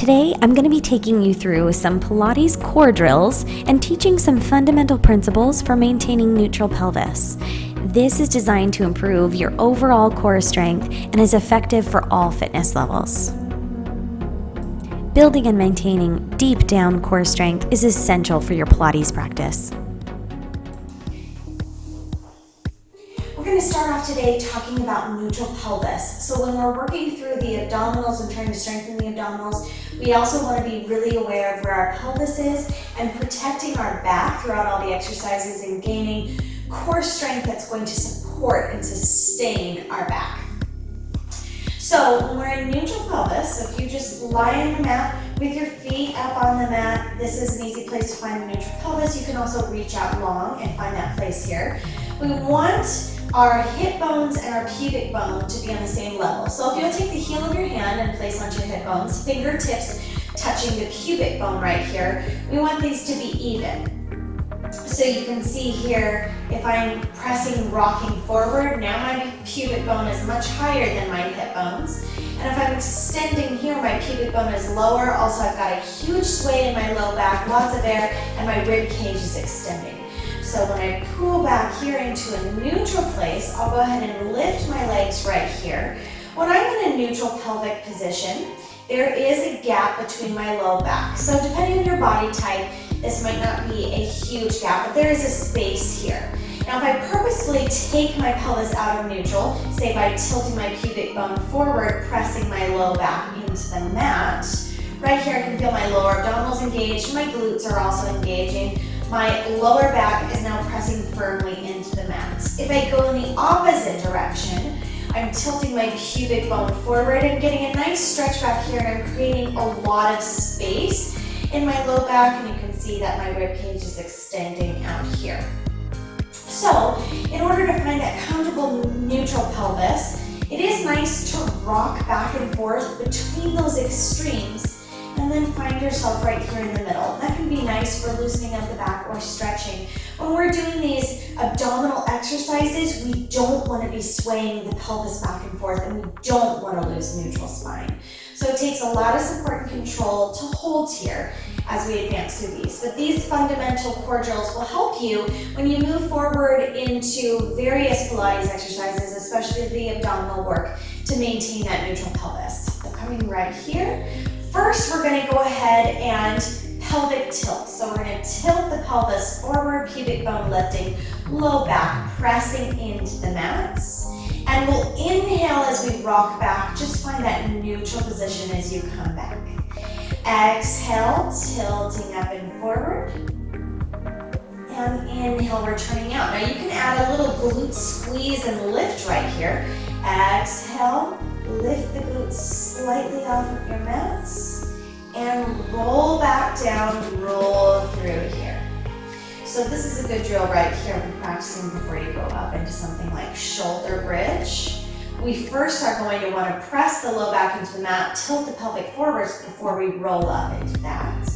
Today, I'm going to be taking you through some Pilates core drills and teaching some fundamental principles for maintaining neutral pelvis. This is designed to improve your overall core strength and is effective for all fitness levels. Building and maintaining deep down core strength is essential for your Pilates practice. We're going to start off today talking about neutral pelvis. So when we're working through the abdominals and trying to strengthen the abdominals, we also want to be really aware of where our pelvis is and protecting our back throughout all the exercises and gaining core strength that's going to support and sustain our back. So when we're in neutral pelvis, so if you just lie on the mat with your feet up on the mat, this is an easy place to find the neutral pelvis. You can also reach out long and find that place here. We want our hip bones and our pubic bone to be on the same level. So if you'll take the heel of your hand and place onto your hip bones, fingertips touching the pubic bone right here, we want these to be even. So you can see here, if I'm pressing, rocking forward, now my pubic bone is much higher than my hip bones. And if I'm extending here, my pubic bone is lower. Also, I've got a huge sway in my low back, lots of air, and my rib cage is extending. So when I pull back here into a neutral place, I'll go ahead and lift my legs right here. When I'm in a neutral pelvic position, there is a gap between my low back. So depending on your body type, this might not be a huge gap, but there is a space here. Now if I purposefully take my pelvis out of neutral, say by tilting my pubic bone forward, pressing my low back into the mat, right here I can feel my lower abdominals engaged, my glutes are also engaging. My lower back is now pressing firmly into the mat. If I go in the opposite direction, I'm tilting my pubic bone forward and getting a nice stretch back here, and I'm creating a lot of space in my low back, and you can see that my rib cage is extending out here. So, in order to find that comfortable neutral pelvis, it is nice to rock back and forth between those extremes and then find yourself right here in the middle. That can be nice for loosening up the back or stretching. When we're doing these abdominal exercises, we don't want to be swaying the pelvis back and forth, and we don't want to lose neutral spine. So it takes a lot of support and control to hold here as we advance through these. But these fundamental core drills will help you when you move forward into various Pilates exercises, especially the abdominal work, to maintain that neutral pelvis. So coming right here. First, we're going to go ahead and pelvic tilt. So we're going to tilt the pelvis forward, pubic bone lifting, low back pressing into the mats. And we'll inhale as we rock back. Just find that neutral position as you come back. Exhale, tilting up and forward. And inhale, returning out. Now you can add a little glute squeeze and lift right here. Exhale, lift the glutes slightly off of your mats. And roll back down, roll through here. So this is a good drill right here for practicing before you go up into something like shoulder bridge. We first are going to want to press the low back into the mat, tilt the pelvic forwards before we roll up into that.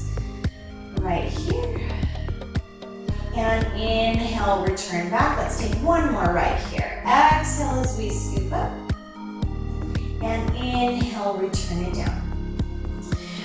Right here. And inhale, return back. Let's take one more right here. Exhale as we scoop up. And inhale, return it down.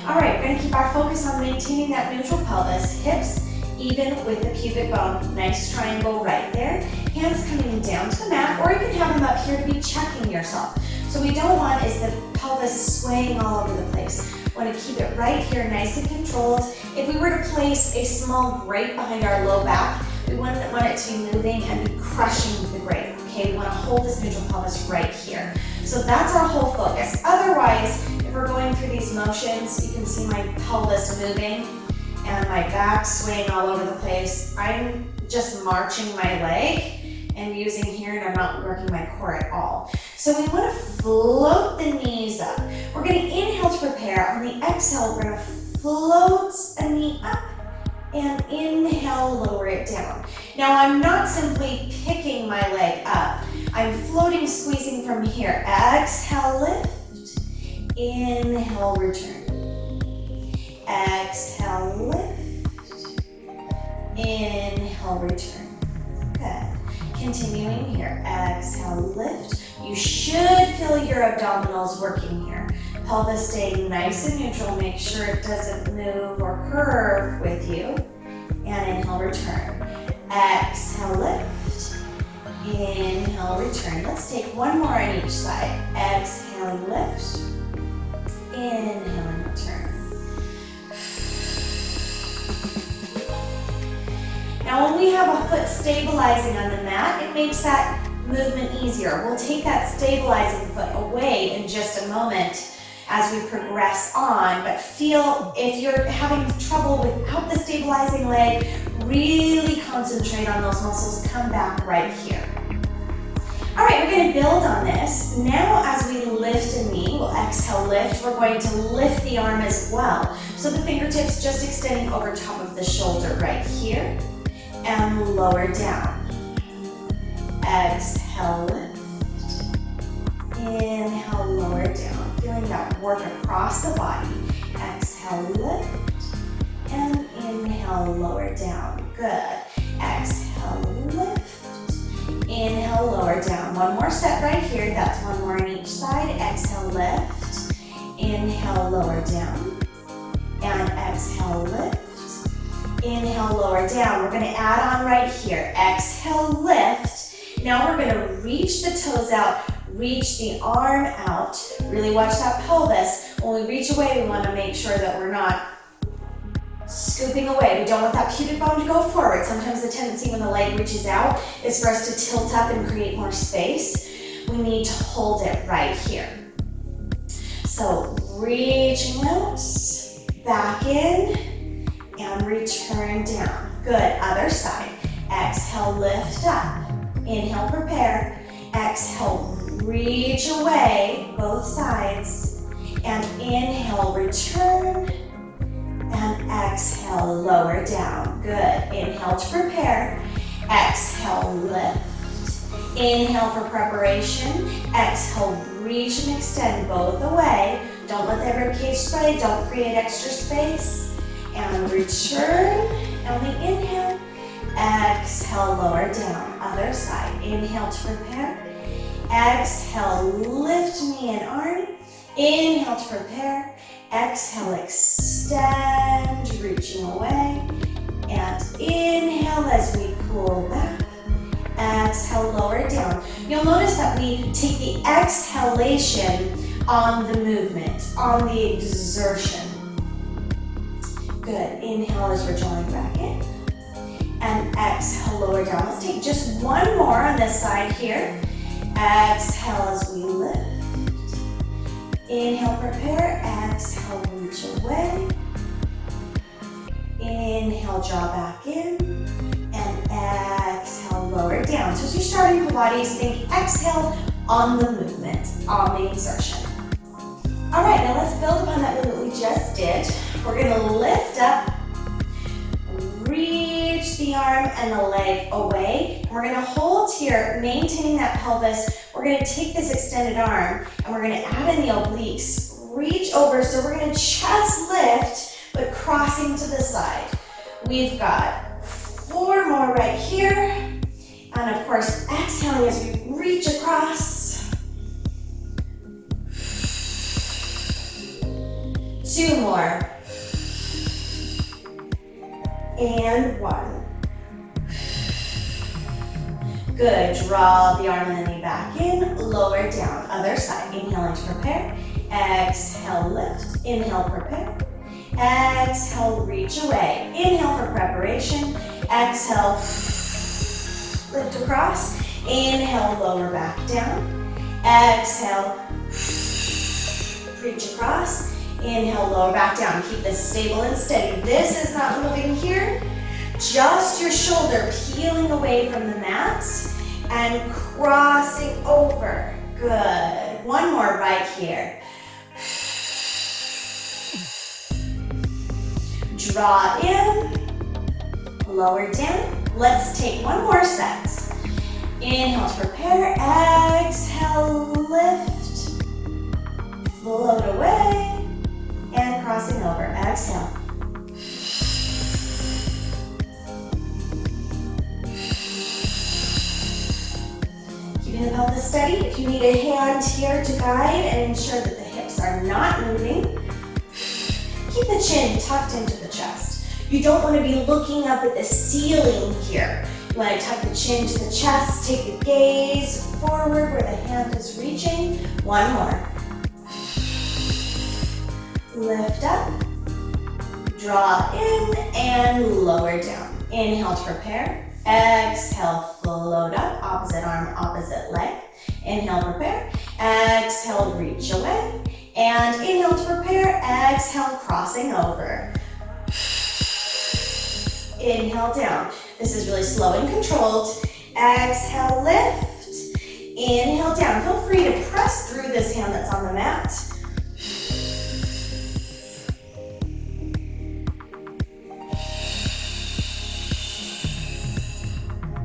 All right, we're going to keep our focus on maintaining that neutral pelvis, hips even with the pubic bone. Nice triangle right there. Hands coming down to the mat, or you can have them up here to be checking yourself. So what we don't want is the pelvis swaying all over the place. We want to keep it right here, nice and controlled. If we were to place a small grate behind our low back, we wouldn't want it to be moving and be crushing the grate. Okay, we want to hold this neutral pelvis right here. So that's our whole focus. Otherwise, if we're going through these motions, you can see my pelvis moving and my back swaying all over the place. I'm just marching my leg and using here, and I'm not working my core at all. So we want to float the knees up. We're going to inhale to prepare. On the exhale, we're going to float a knee up and inhale, lower it down. Now I'm not simply picking my leg up. I'm floating, squeezing from here. Exhale, lift. Inhale, return. Exhale, lift. Inhale, return. Good. Continuing here. Exhale, lift. You should feel your abdominals working here. Pelvis staying nice and neutral. Make sure it doesn't move or curve with you. And inhale, return. Exhale, lift. Inhale, return. Let's take one more on each side. Exhale, lift. Inhale and return. Now when we have a foot stabilizing on the mat, it makes that movement easier. We'll take that stabilizing foot away in just a moment as we progress on, but feel if you're having trouble without the stabilizing leg, really concentrate on those muscles. Come back right here. All right, we're going to build on this. Now as we lift a knee, we'll exhale, lift. We're going to lift the arm as well. So the fingertips just extending over top of the shoulder right here and lower down. Exhale, lift. Inhale, lower down. Feeling that work across the body. Exhale, lift. And inhale, lower down. Good. Exhale, lift. Inhale, lower down. One more set right here. That's one more on each side. Exhale, lift. Inhale, lower down. And exhale, lift. Inhale, lower down. We're going to add on right here. Exhale, lift. Now we're going to reach the toes out, reach the arm out. Really watch that pelvis. When we reach away, we want to make sure that we're not scooping away. We don't want that pubic bone to go forward. Sometimes the tendency when the leg reaches out is for us to tilt up and create more space. We need to hold it right here. So reaching out, back in, and return down. Good, other side. Exhale, lift up. Inhale, prepare. Exhale, reach away, both sides. And inhale, return. And exhale, lower down. Good. Inhale to prepare. Exhale, lift. Inhale for preparation. Exhale, reach and extend both away. Don't let the ribcage spread. Don't create extra space. And return. And we inhale. Exhale, lower down. Other side. Inhale to prepare. Exhale, lift knee and arm. Inhale to prepare. Exhale, extend, reaching away. And inhale as we pull back. Exhale, lower down. You'll notice that we take the exhalation on the movement, on the exertion. Good. Inhale as we're drawing back in. And exhale, lower down. Let's take just one more on this side here. Exhale as we lift. Inhale, prepare. Exhale, reach away. Inhale, draw back in. And exhale, lower down. So as you're starting Pilates, think exhale on the movement, on the exertion. All right, now let's build upon that movement we just did. We're gonna lift up, reach the arm and the leg away. And we're gonna hold here, maintaining that pelvis. We're gonna take this extended arm and we're gonna add in the obliques. Reach over, so we're gonna chest lift, but crossing to the side. We've got 4 more right here. And of course, exhaling as we reach across. 2 more. And 1. Good, draw the arm and the knee back in, lower down, other side. Inhaling to prepare, exhale, lift, inhale, prepare, exhale, reach away. Inhale for preparation, exhale, lift across, inhale, lower back down, exhale, reach across, inhale, lower back down. Keep this stable and steady. This is not moving here. Just your shoulder peeling away from the mat and crossing over. Good. 1 more right here. Draw in, lower down. Let's take 1 more set. Inhale to prepare, exhale, lift, float away, and crossing over. Exhale. Keeping the pelvis steady. If you need a hand here to guide and ensure that the hips hips are not moving. Keep the chin tucked into the chest. You don't want to be looking up at the ceiling here. You want to tuck the chin to the chest, take the gaze forward where the hand is reaching. One more. Lift up, draw in, and lower down. Inhale to prepare. Exhale, float up, opposite arm, opposite leg. Inhale, prepare. Exhale, reach away. And inhale to prepare. Exhale, crossing over. Inhale, down. This is really slow and controlled. Exhale, lift. Inhale, down. Feel free to press through this hand that's on the mat.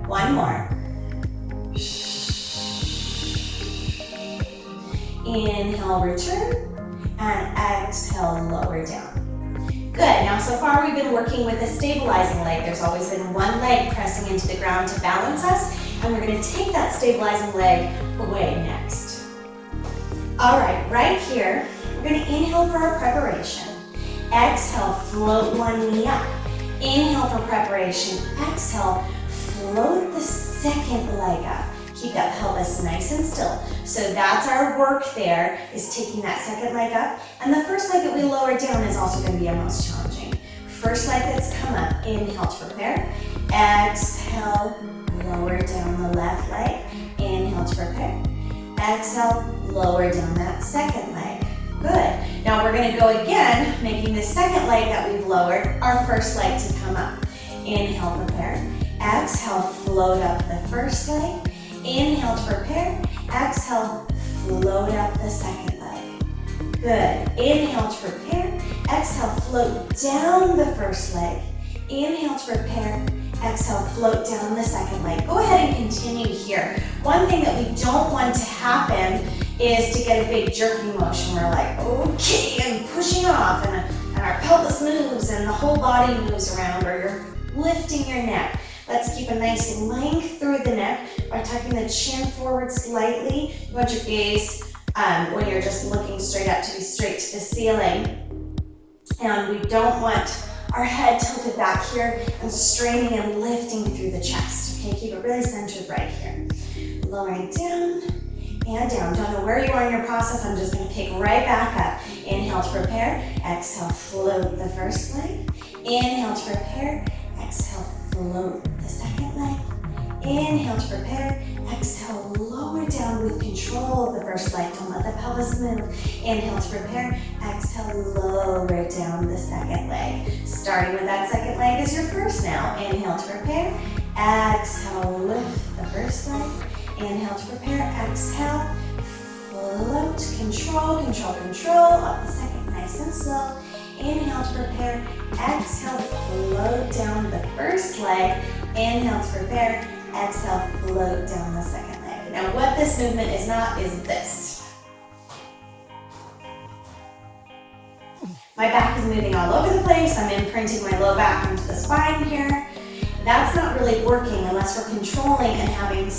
One more. Inhale, return, and exhale, lower down. Good, now so far we've been working with a stabilizing leg. There's always been one leg pressing into the ground to balance us, and we're gonna take that stabilizing leg away next. All right here, we're gonna inhale for our preparation. Exhale, float one knee up. Inhale for preparation. Exhale, float the second leg up. Keep that pelvis nice and still. So that's our work there, is taking that second leg up. And the first leg that we lower down is also going to be our most challenging. First leg that's come up, inhale to prepare. Exhale, lower down the left leg. Inhale to prepare. Exhale, lower down that second leg. Good. Now we're going to go again, making the second leg that we've lowered our first leg to come up. Inhale, prepare. Exhale, float up the first leg. Inhale to prepare. Exhale, float up the second leg. Good. Inhale to prepare. Exhale, float down the first leg. Inhale to prepare. Exhale, float down the second leg. Go ahead and continue here. One thing that we don't want to happen is to get a big jerking motion. We're like, okay, I'm pushing off, and our pelvis moves and the whole body moves around, or you're lifting your neck. Let's keep a nice length through the neck by tucking the chin forward slightly. You want your gaze, when you're just looking straight up, to be straight to the ceiling. And we don't want our head tilted back here and straining and lifting through the chest. Okay, keep it really centered right here. Lowering down and down. Don't know where you are in your process. I'm just going to pick right back up. Inhale to prepare. Exhale, float the first leg. Inhale to prepare. Exhale, float the second leg. Inhale to prepare. Exhale, lower down with control of the first leg. Don't let the pelvis move. Inhale to prepare. Exhale, lower down the second leg. Starting with that second leg as your first now. Inhale to prepare. Exhale, lift the first leg. Inhale to prepare. Exhale, float, control, control, control. Up the second, nice and slow. Inhale to prepare. Exhale, float down the first leg. Inhale to prepare. Exhale, float down the second leg. Now what this movement is not is this. My back is moving all over the place. I'm imprinting my low back into the spine here. That's not really working unless we're controlling and having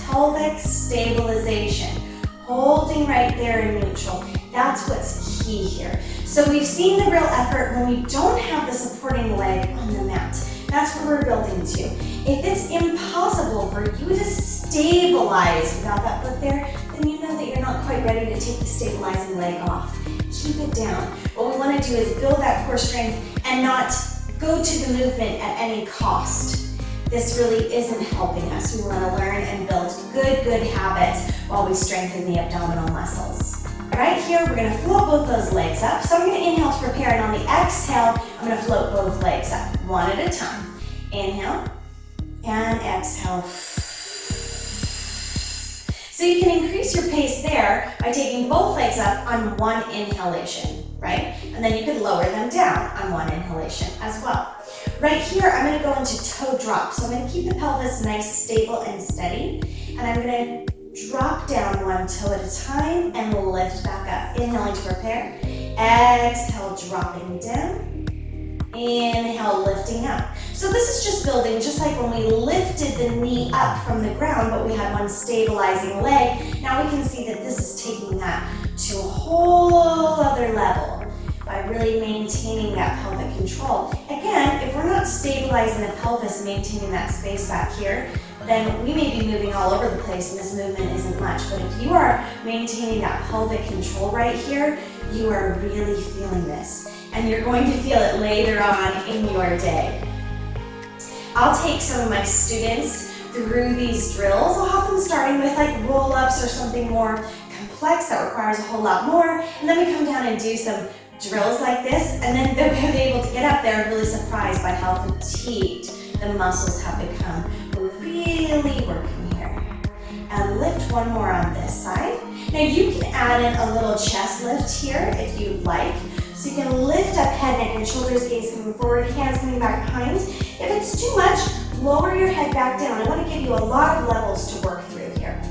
pelvic stabilization. Holding right there in neutral. That's what's key here. So we've seen the real effort when we don't have the supporting leg on the mat. That's what we're building to. If it's impossible for you to stabilize without that foot there, then you know that you're not quite ready to take the stabilizing leg off. Keep it down. What we want to do is build that core strength and not go to the movement at any cost. This really isn't helping us. We want to learn and build good habits while we strengthen the abdominal muscles. Right here, we're going to float both those legs up. So I'm going to inhale to prepare, and on the exhale, I'm going to float both legs up, one at a time. Inhale and exhale. So you can increase your pace there by taking both legs up on one inhalation, right? And then you could lower them down on one inhalation as well. Right here, I'm going to go into toe drop. So I'm going to keep the pelvis nice, stable, and steady. And I'm going to drop down one toe at a time and lift back up. Inhaling to prepare. Exhale, dropping down. Inhale, lifting up. So this is just building, just like when we lifted the knee up from the ground, but we had one stabilizing leg. Now we can see that this is taking that to a whole other level by really maintaining that pelvic control. Again, if we're not stabilizing the pelvis, maintaining that space back here, then we may be moving all over the place and this movement isn't much. But if you are maintaining that pelvic control right here, you are really feeling this. And you're going to feel it later on in your day. I'll take some of my students through these drills. I'll have them starting with like roll-ups or something more complex that requires a whole lot more. And then we come down and do some drills like this, and then they'll be able to get up there and really surprised by how fatigued the muscles have become. We're really working here. And lift one more on this side. Now you can add in a little chest lift here if you like. So you can lift up head, neck, and shoulders, gaze coming forward, hands coming back behind. If it's too much, lower your head back down. I want to give you a lot of levels to work through here.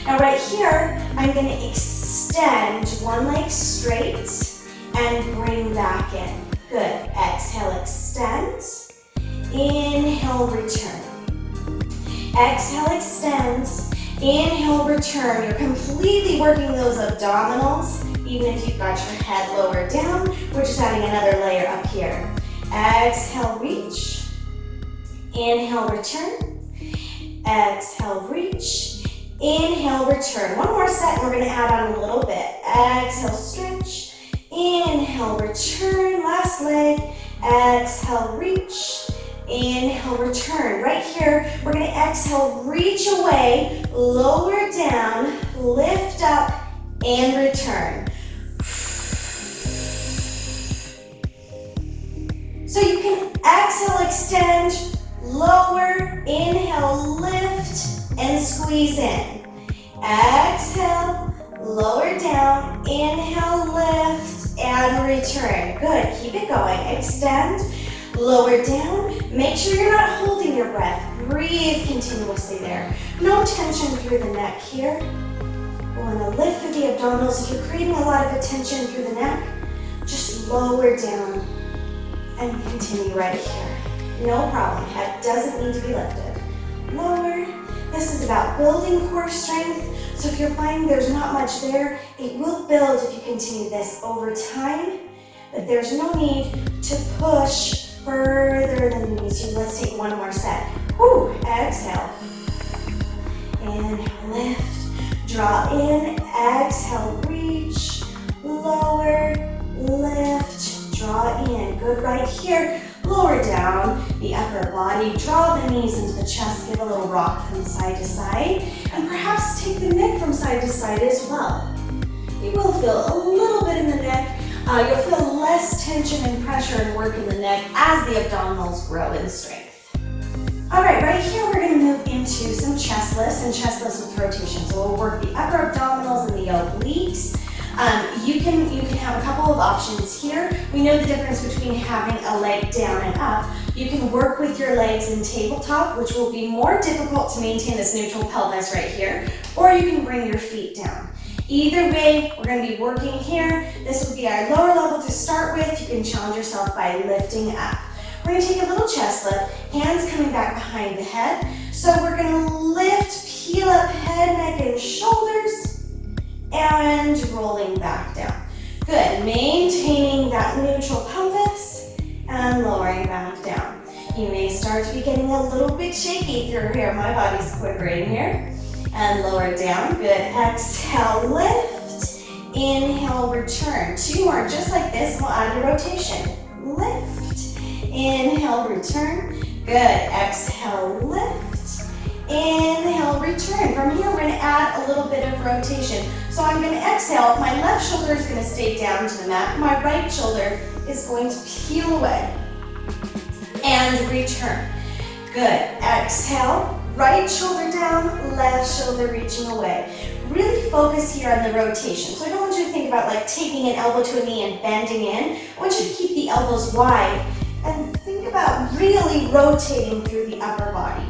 Now right here, I'm going to extend one leg straight and bring back in. Good. Exhale, extend. Inhale, return. Exhale, extend. Inhale, return. You're completely working those abdominals, even if you've got your head lower down. We're just adding another layer up here. Exhale, reach. Inhale, return. Exhale, reach. Inhale, return. One more set, and we're going to add on a little bit. Exhale, stretch. Inhale, return. Last leg. Exhale, reach. Inhale, return. Right here, we're going to exhale, reach away, lower down, lift up, and return. So you can exhale, extend, lower, inhale, lift, and squeeze in. Exhale, lower down, inhale, lift, and return. Good, keep it going. Extend, lower down. Make sure you're not holding your breath. Breathe continuously there. No tension through the neck here. We want to lift through the abdominals. If you're creating a lot of tension through the neck, just lower down and continue right here. No problem. Head doesn't need to be lifted. Lower. This is about building core strength. So if you're finding there's not much there, it will build if you continue this over time. But there's no need to push further than you need to. Let's take one more set. Woo, exhale. Inhale, lift, draw in, exhale, reach, lower, lift, draw in. Good right here. Lower down the upper body, draw the knees into the chest, give a little rock from side to side, and perhaps take the neck from side to side as well. You will feel a little bit in the neck. You'll feel less tension and pressure and work in the neck as the abdominals grow in strength. All right, right here we're going to move into some chest lifts and chest lifts with rotation. So we'll work the upper abdominals and the obliques. You can have a couple of options here. We know the difference between having a leg down and up. You can work with your legs in tabletop, which will be more difficult to maintain this neutral pelvis right here, or you can bring your feet down. Either way, we're going to be working here. This will be our lower level to start with. You can challenge yourself by lifting up. We're going to take a little chest lift, hands coming back behind the head. So we're going to lift, peel up head, neck, and shoulders, and rolling back down. Good, maintaining that neutral pelvis and lowering back down. You may start to be getting a little bit shaky through here. My body's quivering here. And lower down, good. Exhale, lift. Inhale, return. Two more, just like this. We'll add a rotation. Lift. Inhale, return. Good. Exhale, lift. Inhale, return. From here, we're going to add a little bit of rotation. So I'm going to exhale. My left shoulder is going to stay down to the mat. My right shoulder is going to peel away. And return. Good. Exhale. Right shoulder down, left shoulder reaching away. Really focus here on the rotation. So I don't want you to think about like taking an elbow to a knee and bending in. I want you to keep the elbows wide and think about really rotating through the upper body.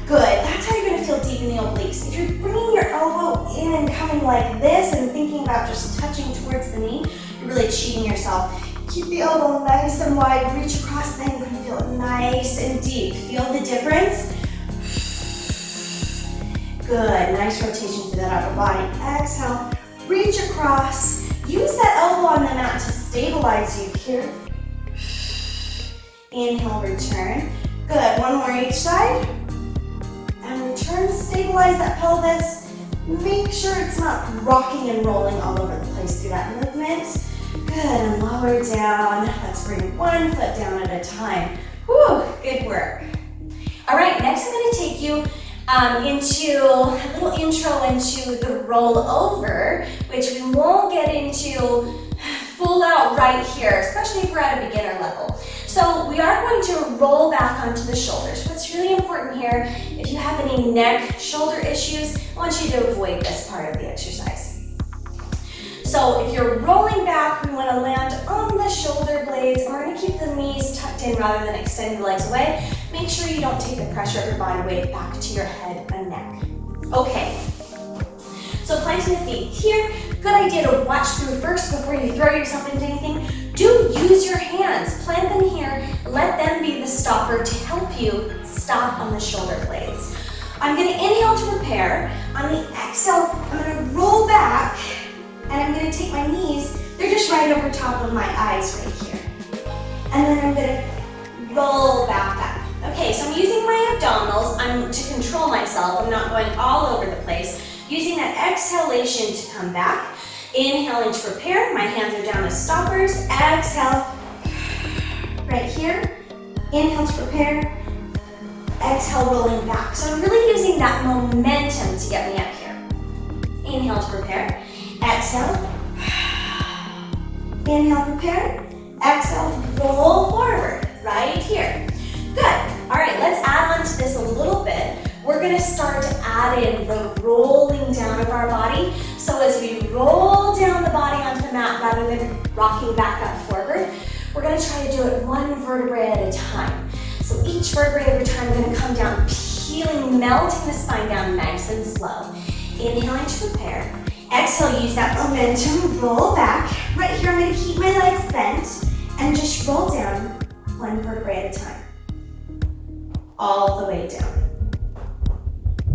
Good, that's how you're gonna feel deep in the obliques. If you're bringing your elbow in and coming like this and thinking about just touching towards the knee, you're really cheating yourself. Keep the elbow nice and wide, reach across, then you're gonna feel it nice and deep. Feel the difference? Good, nice rotation through that upper body. Exhale, reach across. Use that elbow on the mat to stabilize you here. Inhale, return. Good, one more each side. And return, stabilize that pelvis. Make sure it's not rocking and rolling all over the place through that movement. Good, and lower down. Let's bring one foot down at a time. Whew, good work. All right, next I'm gonna take you into a little intro into the roll over, which we won't get into full out right here, especially if we're at a beginner level. So we are going to roll back onto the shoulders. What's really important here, if you have any neck, shoulder issues, I want you to avoid this part of the exercise. So if you're rolling back, we want to land on the shoulder blades. We're going to keep the knees tucked in rather than extending the legs away. Make sure you don't take the pressure of your body weight back to your head and neck. Okay, so planting the feet here. Good idea to watch through first before you throw yourself into anything. Do use your hands, plant them here. Let them be the stopper to help you stop on the shoulder blades. I'm going to inhale to prepare. On the exhale, I'm going to roll back. And I'm going to take my knees, they're just right over top of my eyes right here. And then I'm going to roll back up. Okay, so I'm using my abdominals to control myself. I'm not going all over the place. Using that exhalation to come back. Inhaling to prepare, my hands are down as stoppers. Exhale, right here. Inhale to prepare. Exhale, rolling back. So I'm really using that momentum to get me up here. Inhale to prepare. Exhale. Inhale, prepare. Exhale, roll forward, right here. Good. All right, let's add on to this a little bit. We're gonna start to add in the rolling down of our body. So as we roll down the body onto the mat rather than rocking back up forward, we're gonna try to do it one vertebrae at a time. So each vertebrae every time we're gonna come down, peeling, melting the spine down nice and slow. Inhaling to prepare. Exhale, use that momentum, roll back. Right here, I'm gonna keep my legs bent and just roll down one vertebrae at a time. All the way down.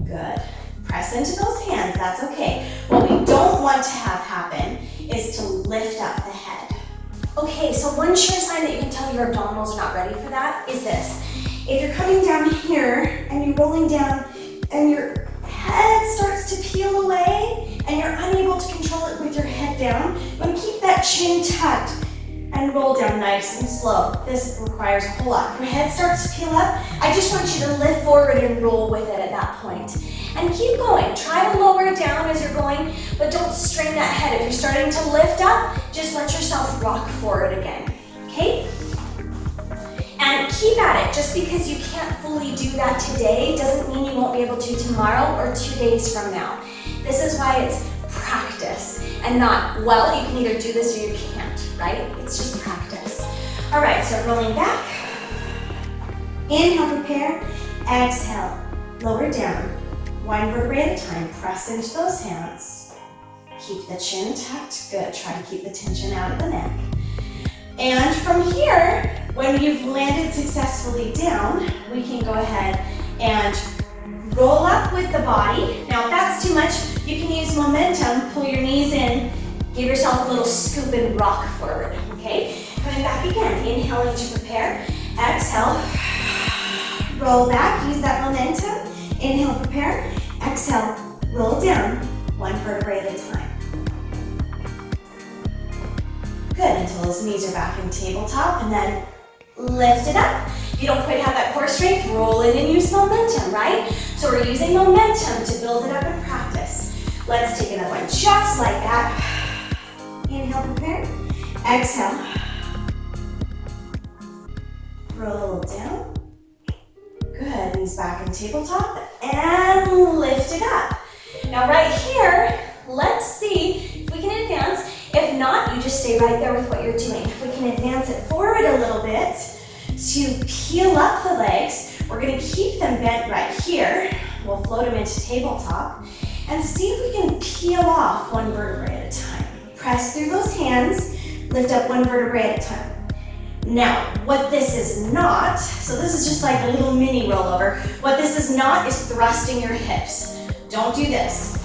Good. Press into those hands, that's okay. What we don't want to have happen is to lift up the head. Okay, so one sure sign that you can tell your abdominals are not ready for that is this. If you're coming down here and you're rolling down and your head starts to peel away and you're unable to control it with your head down, you want to keep that chin tucked and roll down nice and slow. This requires a whole lot. If your head starts to peel up, I just want you to lift forward and roll with it at that point. And keep going. Try to lower down as you're going, but don't strain that head. If you're starting to lift up, just let yourself rock forward again, okay? And keep at it. Just because you can't fully do that today doesn't mean you won't be able to tomorrow or 2 days from now. This is why it's practice and not, well, you can either do this or you can't, right? It's just practice. All right, so rolling back. Inhale, prepare. Exhale, lower down. One vertebrae at a time. Press into those hands. Keep the chin tucked. Good. Try to keep the tension out of the neck. And from here, when you've landed successfully down, we can go ahead and roll up with the body. Now, if that's too much, you can use momentum, pull your knees in, give yourself a little scoop and rock forward, okay? Coming back again, inhaling to prepare. Exhale, roll back, use that momentum. Inhale, prepare. Exhale, roll down, one vertebrae at a time. Good, until those knees are back in tabletop, and then lift it up. If you don't quite have that core strength, roll it and use momentum, right? So we're using momentum to build it up in practice. Let's take another one just like that. Inhale, prepare. Exhale. Roll down. Good, knees back in tabletop, and lift it up. Now right here, let's see if we can advance. If not, you just stay right there with what you're doing. If we can advance it forward a little bit to peel up the legs, we're gonna keep them bent right here. We'll float them into tabletop and see if we can peel off one vertebrae at a time. Press through those hands, lift up one vertebrae at a time. Now, what this is not, so this is just like a little mini rollover. What this is not is thrusting your hips. Don't do this.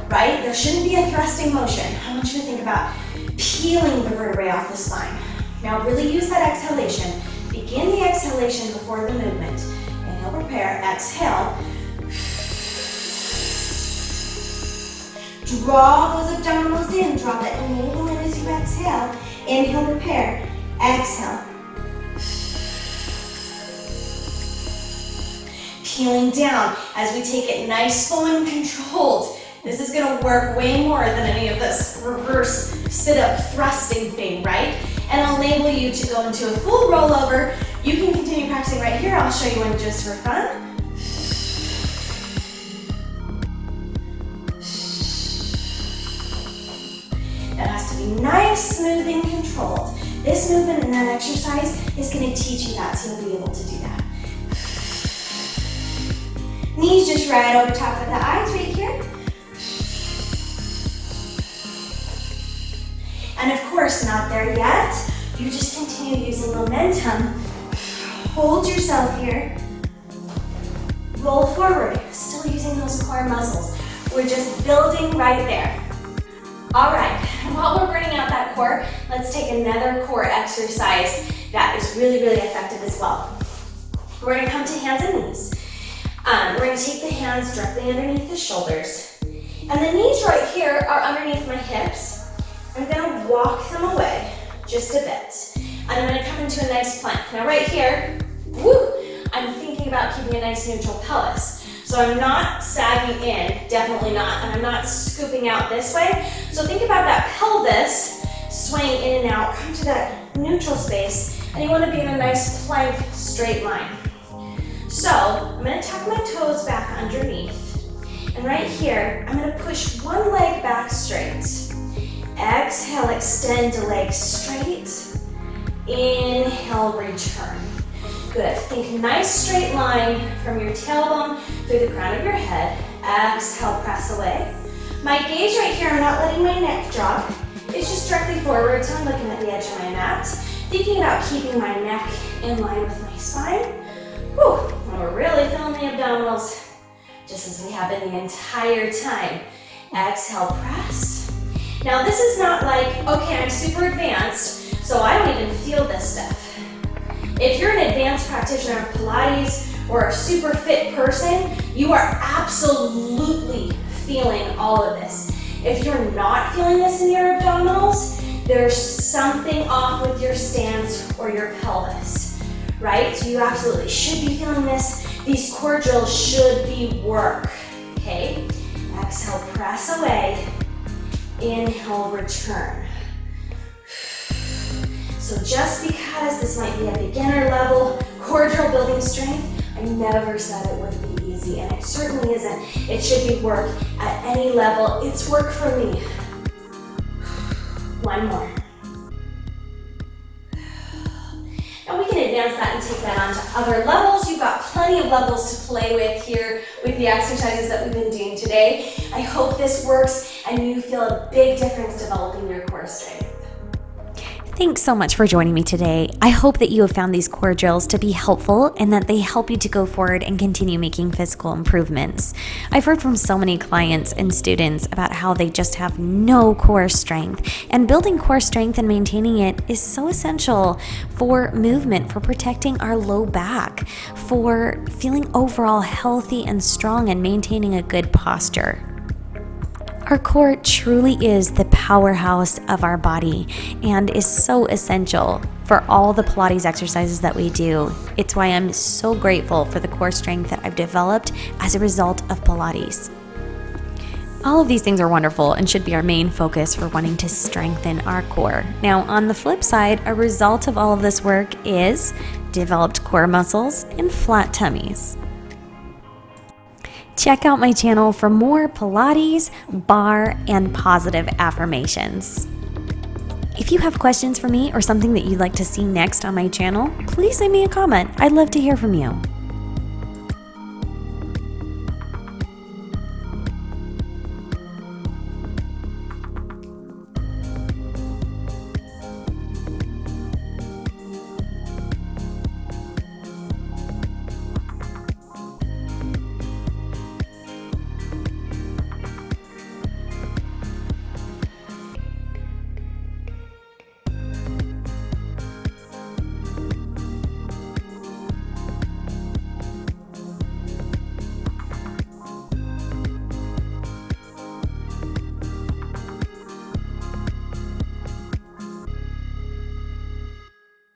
Right? There shouldn't be a thrusting motion. I want you to think about peeling the vertebrae off the spine. Now really use that exhalation. Begin the exhalation before the movement. Inhale, prepare, exhale. Draw those abdominals in, draw the navel in as you exhale. Inhale, prepare, exhale. Peeling down as we take it nice, slow, and controlled. This is gonna work way more than any of this reverse sit-up thrusting thing, right? And I'll enable you to go into a full rollover. You can continue practicing right here. I'll show you one just for fun. That has to be nice, smooth, and controlled. This movement and that exercise is gonna teach you that, so you'll be able to do that. Knees just right over top of the eyes right here. And of course, not there yet. You just continue using momentum. Hold yourself here. Roll forward, still using those core muscles. We're just building right there. All right, while we're burning out that core, let's take another core exercise that is really, really effective as well. We're gonna come to hands and knees. We're gonna take the hands directly underneath the shoulders. And the knees right here are underneath my hips. I'm gonna walk them away just a bit. And I'm gonna come into a nice plank. Now right here, I'm thinking about keeping a nice neutral pelvis. So I'm not sagging in, definitely not, and I'm not scooping out this way. So think about that pelvis swaying in and out, come to that neutral space, and you wanna be in a nice plank, straight line. So I'm gonna tuck my toes back underneath. And right here, I'm gonna push one leg back straight. Exhale, extend the leg straight. Inhale, return. Good, think nice straight line from your tailbone through the crown of your head. Exhale, press away. My gaze right here, I'm not letting my neck drop. It's just directly forward, so I'm looking at the edge of my mat. Thinking about keeping my neck in line with my spine. Whew, and we're really feeling the abdominals, just as we have been the entire time. Exhale, press. Now this is not like, okay, I'm super advanced, so I don't even feel this stuff. If you're an advanced practitioner of Pilates or a super fit person, you are absolutely feeling all of this. If you're not feeling this in your abdominals, there's something off with your stance or your pelvis, right? So you absolutely should be feeling this. These core drills should be work, okay? Exhale, press away. Inhale, return. So just because this might be a beginner level core drill building strength, I never said it would be easy, and it certainly isn't. It should be work at any level. It's work for me. One more. Now we can advance that and take that on to other levels. You've got plenty of levels to play with here with the exercises that we've been doing today. I hope this works and you feel a big difference developing your core strength. Thanks so much for joining me today. I hope that you have found these core drills to be helpful and that they help you to go forward and continue making physical improvements. I've heard from so many clients and students about how they just have no core strength, and building core strength and maintaining it is so essential for movement, for protecting our low back, for feeling overall healthy and strong and maintaining a good posture. Our core truly is the powerhouse of our body and is so essential for all the Pilates exercises that we do. It's why I'm so grateful for the core strength that I've developed as a result of Pilates. All of these things are wonderful and should be our main focus for wanting to strengthen our core. Now, on the flip side, a result of all of this work is developed core muscles and flat tummies. Check out my channel for more Pilates, Barre, and positive affirmations. If you have questions for me or something that you'd like to see next on my channel, please leave me a comment. I'd love to hear from you.